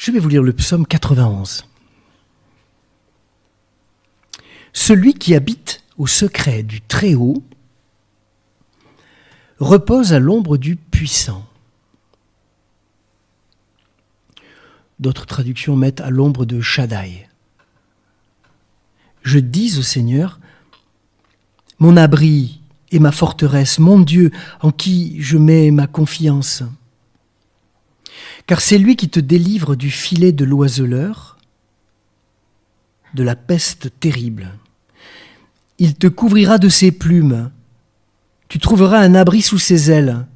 Je vais vous lire le psaume 91. Celui qui habite au secret du Très-Haut repose à l'ombre du Puissant. D'autres traductions mettent à l'ombre de Shaddai. Je dis au Seigneur, mon abri et ma forteresse, mon Dieu en qui je mets ma confiance. Car c'est lui qui te délivre du filet de l'oiseleur, de la peste terrible. Il te couvrira de ses plumes. Tu trouveras un abri sous ses ailes.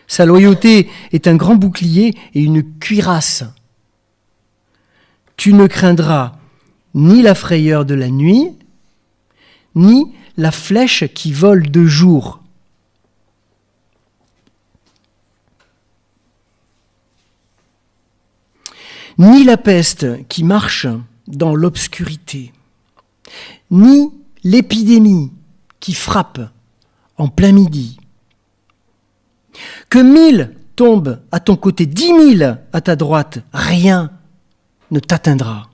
Sa loyauté est un grand bouclier et une cuirasse. Tu ne craindras ni la frayeur de la nuit, ni la flèche qui vole de jour. Ni la peste qui marche dans l'obscurité, ni l'épidémie qui frappe en plein midi. Que 1000 tombent à ton côté, 10 000 à ta droite, rien ne t'atteindra.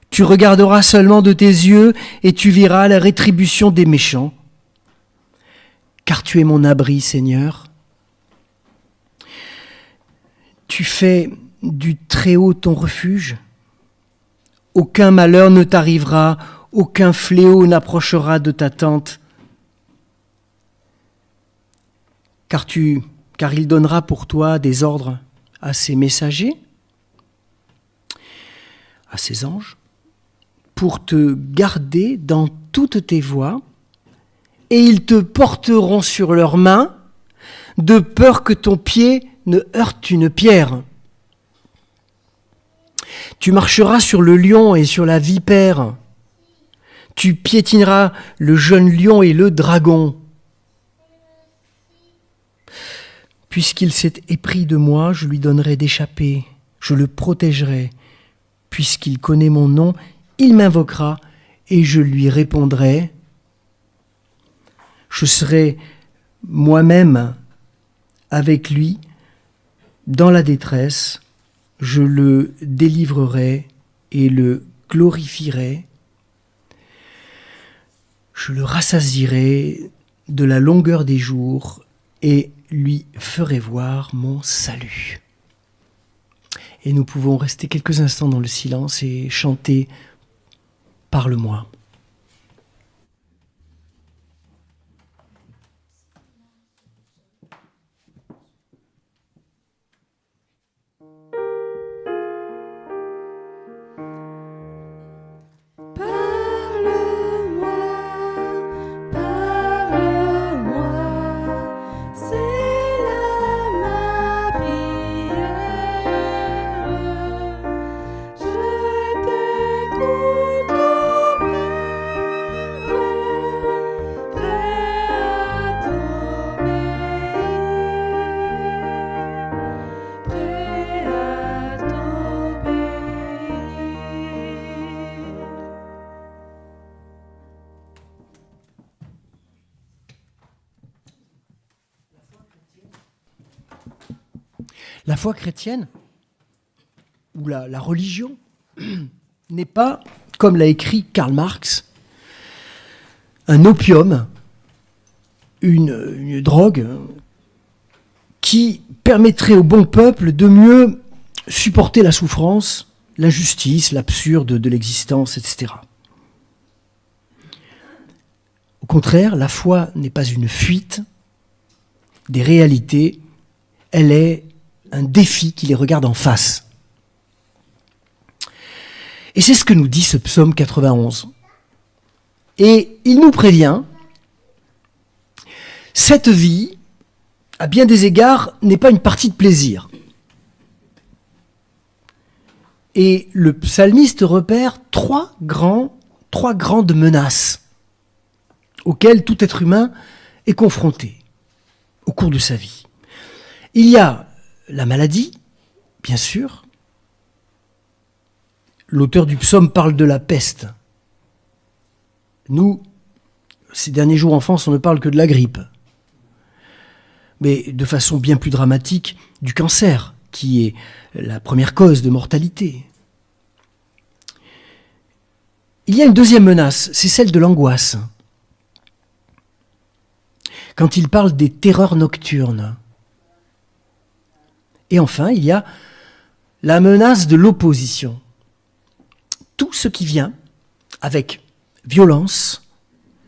Tu regarderas seulement de tes yeux et tu verras la rétribution des méchants. Car tu es mon abri, Seigneur. Tu fais du Très-Haut ton refuge. Aucun malheur ne t'arrivera, aucun fléau n'approchera de ta tente. Car il donnera pour toi des ordres à ses messagers, à ses anges, pour te garder dans toutes tes voies, et ils te porteront sur leurs mains, de peur que ton pied ne heurte une pierre. Tu marcheras sur le lion et sur la vipère. Tu piétineras le jeune lion et le dragon. Puisqu'il s'est épris de moi, je lui donnerai d'échapper. Je le protégerai. Puisqu'il connaît mon nom, il m'invoquera et je lui répondrai. Je serai moi-même avec lui dans la détresse. Je le délivrerai et le glorifierai. Je le rassasierai de la longueur des jours et lui ferai voir mon salut. Et nous pouvons rester quelques instants dans le silence et chanter « Parle-moi ». La foi chrétienne, ou la religion, n'est pas, comme l'a écrit Karl Marx, un opium, une drogue qui permettrait au bon peuple de mieux supporter la souffrance, l'injustice, l'absurde de l'existence, etc. Au contraire, la foi n'est pas une fuite des réalités, elle est un défi qui les regarde en face. Et c'est ce que nous dit ce psaume 91. Et il nous prévient, cette vie, à bien des égards, n'est pas une partie de plaisir. Et le psalmiste repère trois grandes menaces auxquelles tout être humain est confronté au cours de sa vie. Il y a la maladie, bien sûr. L'auteur du psaume parle de la peste. Nous, ces derniers jours en France, on ne parle que de la grippe. Mais de façon bien plus dramatique, du cancer, qui est la première cause de mortalité. Il y a une deuxième menace, c'est celle de l'angoisse. Quand il parle des terreurs nocturnes. Et enfin, il y a la menace de l'opposition. Tout ce qui vient avec violence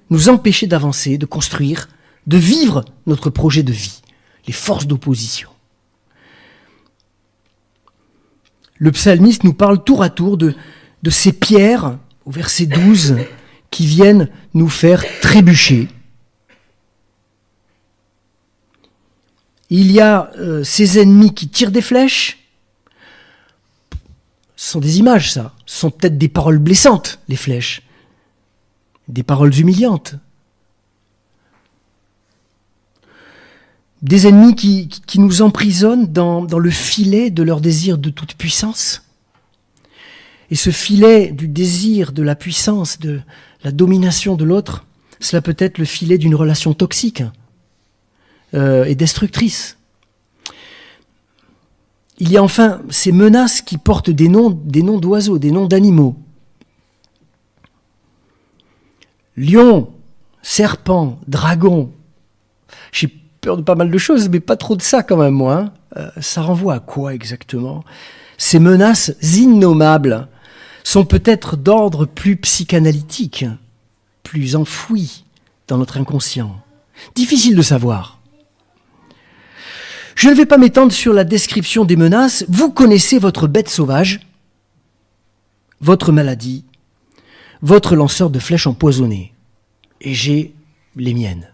nous empêcher d'avancer, de construire, de vivre notre projet de vie, les forces d'opposition. Le psalmiste nous parle tour à tour de ces pierres, au verset 12, qui viennent nous faire trébucher. Il y a ces ennemis qui tirent des flèches. Ce sont des images, ça. Ce sont peut-être des paroles blessantes, les flèches. Des paroles humiliantes. Des ennemis qui nous emprisonnent dans le filet de leur désir de toute puissance. Et ce filet du désir, de la puissance, de la domination de l'autre, cela peut être le filet d'une relation toxique et destructrice. Il y a enfin ces menaces qui portent des noms d'oiseaux, des noms d'animaux. Lion, serpent, dragon. J'ai peur de pas mal de choses, mais pas trop de ça quand même, moi. Ça renvoie à quoi exactement ? Ces menaces innommables sont peut-être d'ordre plus psychanalytique, plus enfoui dans notre inconscient. Difficile de savoir. Je ne vais pas m'étendre sur la description des menaces. Vous connaissez votre bête sauvage, votre maladie, votre lanceur de flèches empoisonnées. Et j'ai les miennes.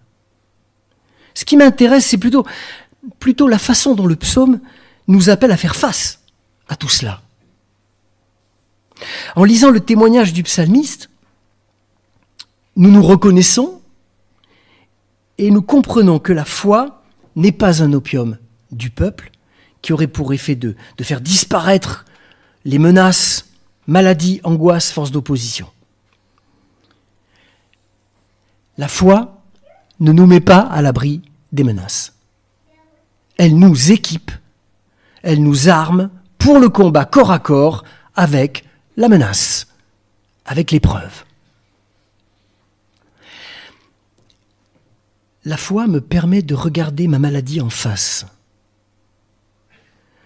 Ce qui m'intéresse, c'est plutôt la façon dont le psaume nous appelle à faire face à tout cela. En lisant le témoignage du psalmiste, nous nous reconnaissons et nous comprenons que la foi n'est pas un opium du peuple qui aurait pour effet de faire disparaître les menaces, maladies, angoisses, forces d'opposition. La foi ne nous met pas à l'abri des menaces. Elle nous équipe, elle nous arme pour le combat corps à corps avec la menace, avec l'épreuve. La foi me permet de regarder ma maladie en face,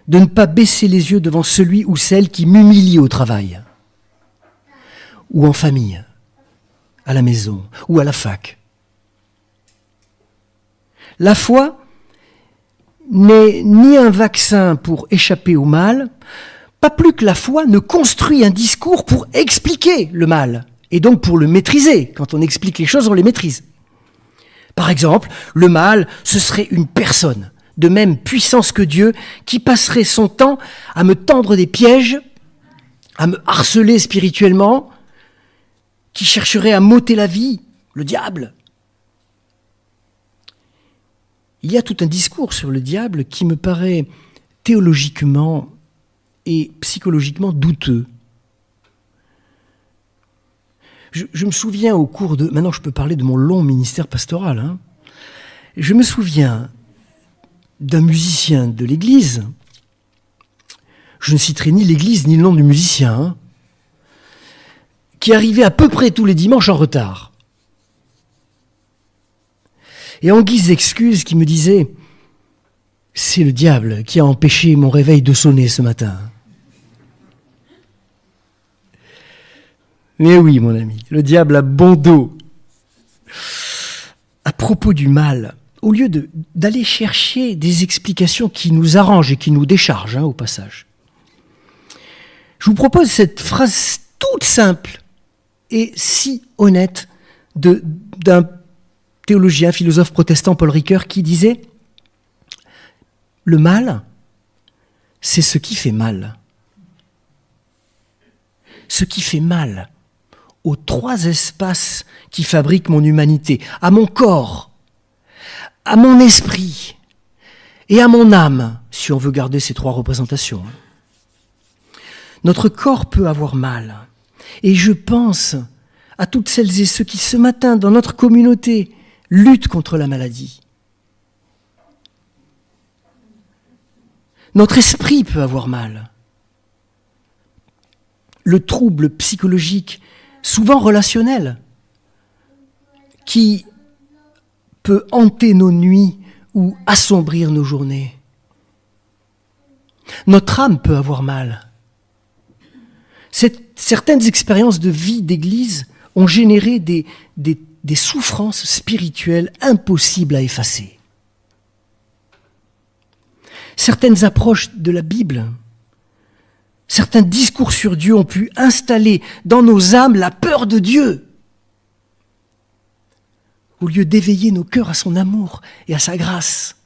de ne pas baisser les yeux devant celui ou celle qui m'humilie au travail, ou en famille, à la maison, ou à la fac. La foi n'est ni un vaccin pour échapper au mal, pas plus que la foi ne construit un discours pour expliquer le mal, et donc pour le maîtriser. Quand on explique les choses, on les maîtrise. Par exemple, le mal, ce serait une personne de même puissance que Dieu qui passerait son temps à me tendre des pièges, à me harceler spirituellement, qui chercherait à m'ôter la vie, le diable. Il y a tout un discours sur le diable qui me paraît théologiquement et psychologiquement douteux. Je me souviens au cours de... Maintenant, je peux parler de mon long ministère pastoral. Hein. Je me souviens d'un musicien de l'église. Je ne citerai ni l'église ni le nom du musicien. Hein, qui arrivait à peu près tous les dimanches en retard. Et en guise d'excuse, qui me disait « C'est le diable qui a empêché mon réveil de sonner ce matin. » Mais oui, mon ami, le diable a bon dos. À propos du mal, au lieu d'aller chercher des explications qui nous arrangent et qui nous déchargent, au passage, je vous propose cette phrase toute simple et si honnête d'un théologien, philosophe protestant, Paul Ricoeur, qui disait « Le mal, c'est ce qui fait mal. Ce qui fait mal aux trois espaces qui fabriquent mon humanité, à mon corps, à mon esprit et à mon âme, si on veut garder ces trois représentations. Notre corps peut avoir mal. Et je pense à toutes celles et ceux qui, ce matin, dans notre communauté, luttent contre la maladie. Notre esprit peut avoir mal. Le trouble psychologique, souvent relationnel, qui peut hanter nos nuits ou assombrir nos journées. Notre âme peut avoir mal. Certaines expériences de vie d'église ont généré des souffrances spirituelles impossibles à effacer. Certaines approches de la Bible, certains discours sur Dieu ont pu installer dans nos âmes la peur de Dieu, au lieu d'éveiller nos cœurs à son amour et à sa grâce.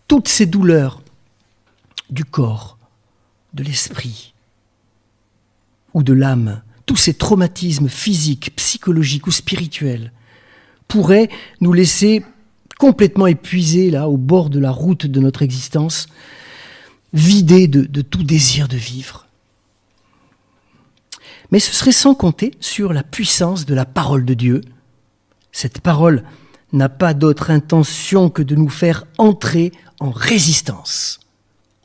Toutes ces douleurs du corps, de l'esprit ou de l'âme, tous ces traumatismes physiques, psychologiques ou spirituels pourraient nous laisser complètement épuisés là, au bord de la route de notre existence, vidés de tout désir de vivre. Mais ce serait sans compter sur la puissance de la parole de Dieu. Cette parole n'a pas d'autre intention que de nous faire entrer en résistance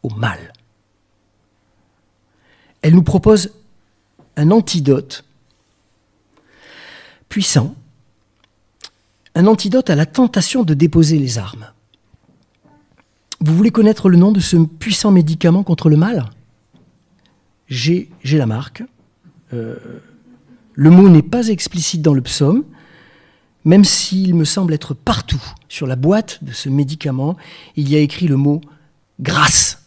au mal. Elle nous propose un antidote puissant, un antidote à la tentation de déposer les armes. Vous voulez connaître le nom de ce puissant médicament contre le mal ? J'ai la marque. Le mot n'est pas explicite dans le psaume, même s'il me semble être partout sur la boîte de ce médicament, il y a écrit le mot « grâce ».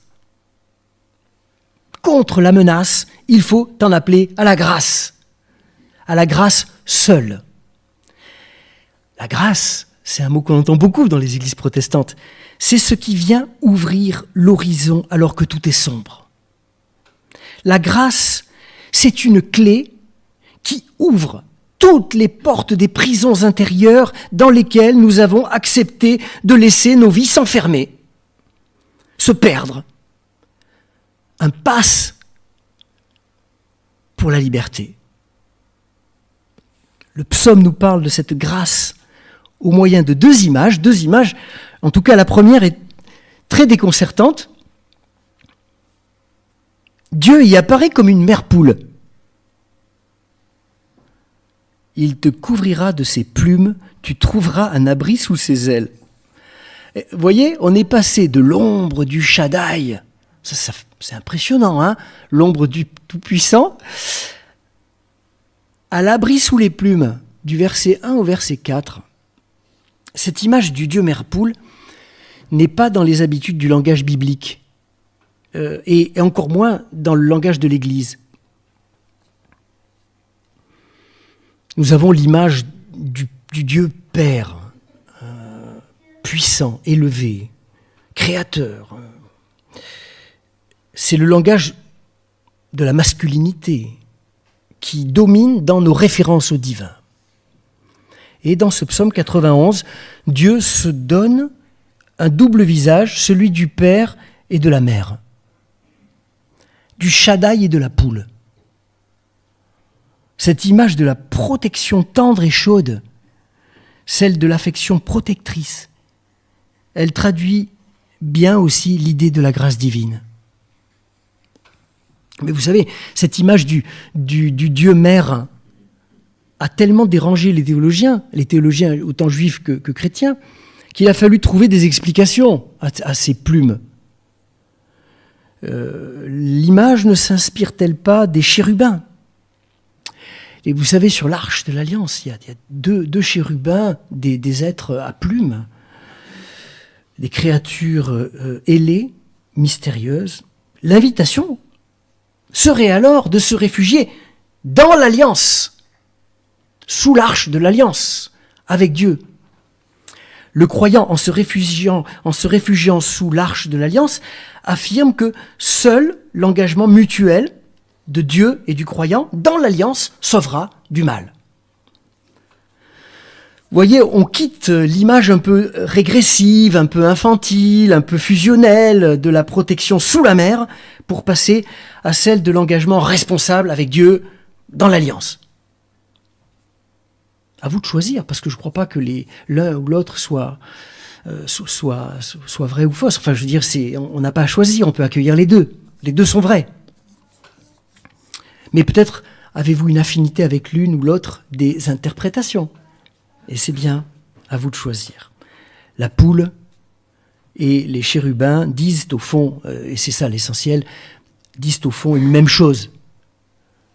Contre la menace, il faut en appeler à la grâce seule. La grâce, c'est un mot qu'on entend beaucoup dans les églises protestantes. C'est ce qui vient ouvrir l'horizon alors que tout est sombre. La grâce, c'est une clé qui ouvre toutes les portes des prisons intérieures dans lesquelles nous avons accepté de laisser nos vies s'enfermer, se perdre. Un pass pour la liberté. Le psaume nous parle de cette grâce au moyen de deux images, en tout cas la première est très déconcertante. Dieu y apparaît comme une mère poule. Il te couvrira de ses plumes, tu trouveras un abri sous ses ailes. Vous voyez, on est passé de l'ombre du Shaddai, ça, c'est impressionnant, hein, l'ombre du Tout-Puissant, à l'abri sous les plumes, du verset 1 au verset 4. Cette image du Dieu mère poule n'est pas dans les habitudes du langage biblique, et encore moins dans le langage de l'Église. Nous avons l'image du Dieu Père, puissant, élevé, créateur. C'est le langage de la masculinité qui domine dans nos références au divin. Et dans ce psaume 91, Dieu se donne un double visage, celui du Père et de la Mère, du Shaddai et de la poule. Cette image de la protection tendre et chaude, celle de l'affection protectrice, elle traduit bien aussi l'idée de la grâce divine. Mais vous savez, cette image du Dieu mère a tellement dérangé les théologiens autant juifs que chrétiens, qu'il a fallu trouver des explications à ces plumes. L'image ne s'inspire-t-elle pas des chérubins ? Et vous savez, sur l'arche de l'Alliance, il y a deux chérubins, des êtres à plumes, des créatures ailées, mystérieuses. L'invitation serait alors de se réfugier dans l'Alliance, sous l'arche de l'Alliance, avec Dieu. Le croyant, en se réfugiant sous l'arche de l'Alliance, affirme que seul l'engagement mutuel de Dieu et du croyant dans l'Alliance sauvera du mal. Vous voyez, on quitte l'image un peu régressive, un peu infantile, un peu fusionnelle de la protection sous la mer pour passer à celle de l'engagement responsable avec Dieu dans l'Alliance. À vous de choisir, parce que je ne crois pas que l'un ou l'autre soit soit vraie ou fausse. Enfin, je veux dire, on n'a pas à choisir, on peut accueillir les deux. Les deux sont vrais. Mais peut-être avez-vous une affinité avec l'une ou l'autre des interprétations. Et c'est bien à vous de choisir. La poule et les chérubins disent au fond, et c'est ça l'essentiel, disent au fond une même chose.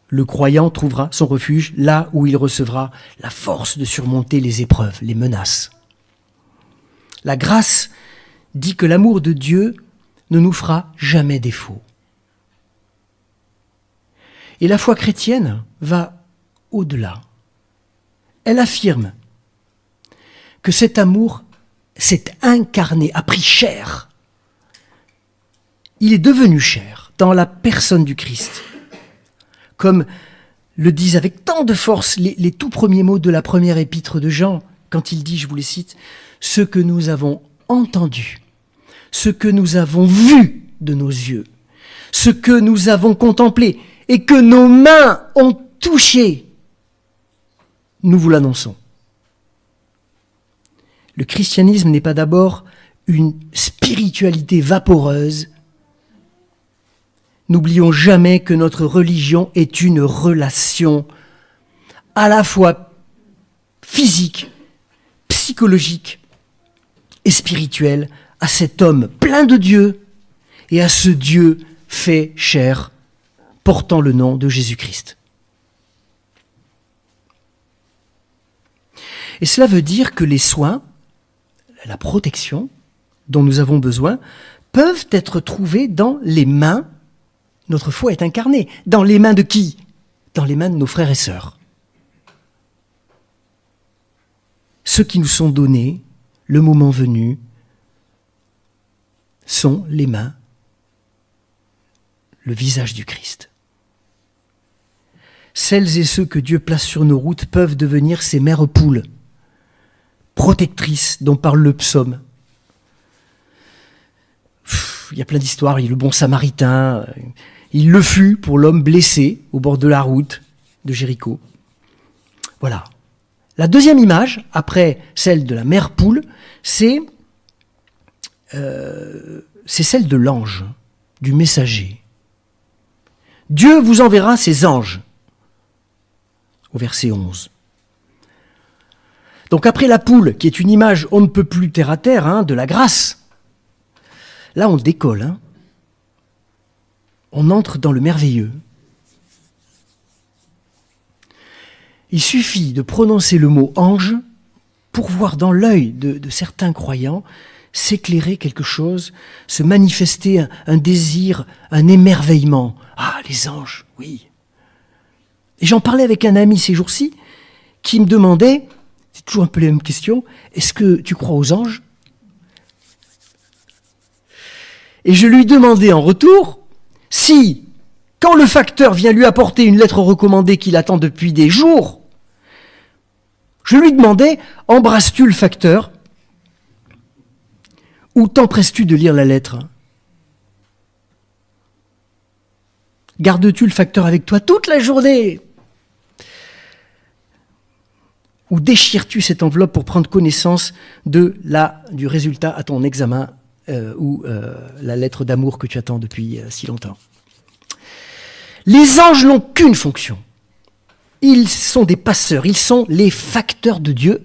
Le croyant trouvera son refuge là où il recevra la force de surmonter les épreuves, les menaces. La grâce dit que l'amour de Dieu ne nous fera jamais défaut. Et la foi chrétienne va au-delà. Elle affirme que cet amour s'est incarné, a pris chair. Il est devenu chair dans la personne du Christ. Comme le disent avec tant de force les tout premiers mots de la première épître de Jean, quand il dit, je vous les cite, « Ce que nous avons entendu, ce que nous avons vu de nos yeux, ce que nous avons contemplé et que nos mains ont touché, nous vous l'annonçons. » Le christianisme n'est pas d'abord une spiritualité vaporeuse. N'oublions jamais que notre religion est une relation à la fois physique, psychologique et spirituelle à cet homme plein de Dieu et à ce Dieu fait chair, portant le nom de Jésus-Christ. Et cela veut dire que les soins, la protection dont nous avons besoin, peuvent être trouvés dans les mains. Notre foi est incarnée. Dans les mains de qui? Dans les mains de nos frères et sœurs. Ceux qui nous sont donnés, le moment venu, sont les mains, le visage du Christ. Celles et ceux que Dieu place sur nos routes peuvent devenir ces mères poules, protectrices dont parle le psaume. Il y a plein d'histoires, il y a le bon samaritain, il le fut pour l'homme blessé au bord de la route de Jéricho. Voilà. La deuxième image, après celle de la mère poule, c'est celle de l'ange, du messager. Dieu vous enverra ses anges, au verset 11. Donc après la poule, qui est une image on ne peut plus terre à terre, de la grâce, là on décolle, on entre dans le merveilleux. Il suffit de prononcer le mot ange pour voir dans l'œil de certains croyants s'éclairer quelque chose, se manifester un désir, un émerveillement. Ah, les anges, oui. Et j'en parlais avec un ami ces jours-ci qui me demandait, c'est toujours un peu les mêmes questions, est-ce que tu crois aux anges? Et je lui demandais en retour si, quand le facteur vient lui apporter une lettre recommandée qu'il attend depuis des jours, je lui demandais, embrasses-tu le facteur ou t'empresses-tu de lire la lettre? Gardes-tu le facteur avec toi toute la journée? Ou déchires-tu cette enveloppe pour prendre connaissance du résultat à ton examen ou la lettre d'amour que tu attends depuis si longtemps? Les anges n'ont qu'une fonction. Ils sont des passeurs, ils sont les facteurs de Dieu,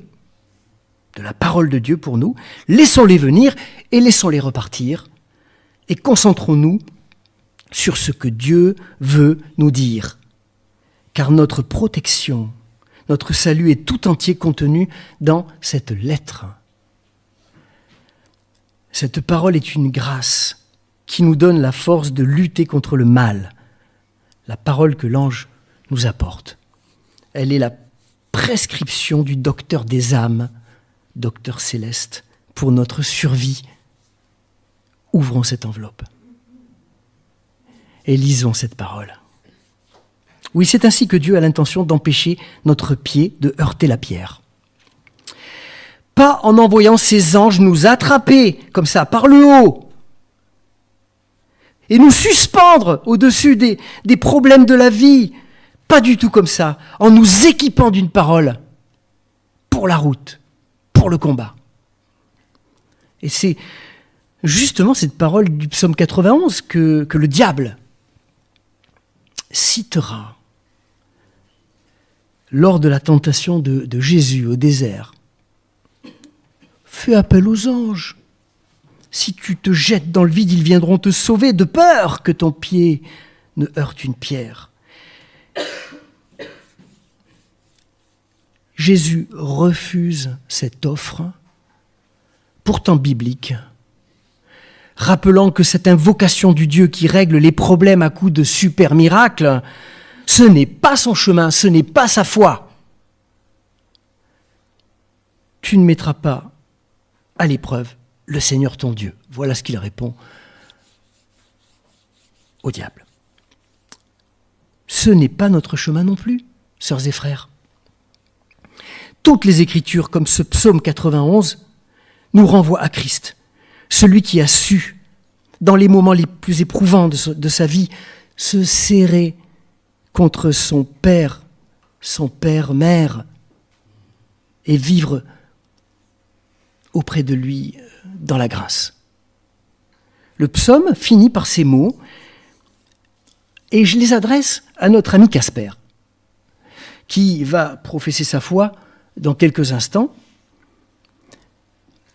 de la parole de Dieu pour nous. Laissons-les venir et laissons-les repartir. Et concentrons-nous sur ce que Dieu veut nous dire. Car notre protection, notre salut est tout entier contenu dans cette lettre. Cette parole est une grâce qui nous donne la force de lutter contre le mal. La parole que l'ange nous apporte. Elle est la prescription du docteur des âmes, docteur céleste, pour notre survie. Ouvrons cette enveloppe et lisons cette parole. Oui, c'est ainsi que Dieu a l'intention d'empêcher notre pied de heurter la pierre. Pas en envoyant ses anges nous attraper, comme ça, par le haut, et nous suspendre au-dessus des problèmes de la vie. Pas du tout comme ça, en nous équipant d'une parole pour la route, pour le combat. Et c'est justement cette parole du psaume 91 que le diable citera lors de la tentation de Jésus au désert. Fais appel aux anges. Si tu te jettes dans le vide, ils viendront te sauver de peur que ton pied ne heurte une pierre. Jésus refuse cette offre, pourtant biblique, rappelant que cette invocation du Dieu qui règle les problèmes à coups de super miracles, ce n'est pas son chemin, ce n'est pas sa foi. Tu ne mettras pas à l'épreuve le Seigneur ton Dieu. Voilà ce qu'il répond au diable. Ce n'est pas notre chemin non plus, sœurs et frères. Toutes les Écritures, comme ce psaume 91, nous renvoient à Christ, celui qui a su, dans les moments les plus éprouvants de sa vie, se serrer contre son père-mère, et vivre auprès de lui dans la grâce. Le psaume finit par ces mots, et je les adresse à notre ami Casper, qui va professer sa foi dans quelques instants.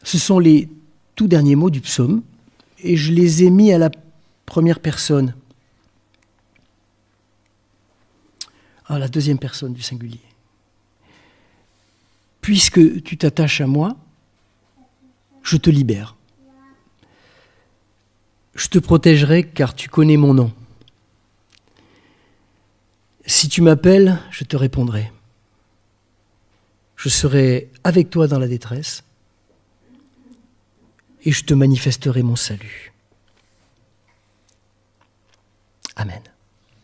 Ce sont les tout derniers mots du psaume, et je les ai mis à la première personne, à la deuxième personne du singulier. Puisque tu t'attaches à moi, je te libère. Je te protégerai car tu connais mon nom. Si tu m'appelles, je te répondrai. Je serai avec toi dans la détresse et je te manifesterai mon salut. Amen.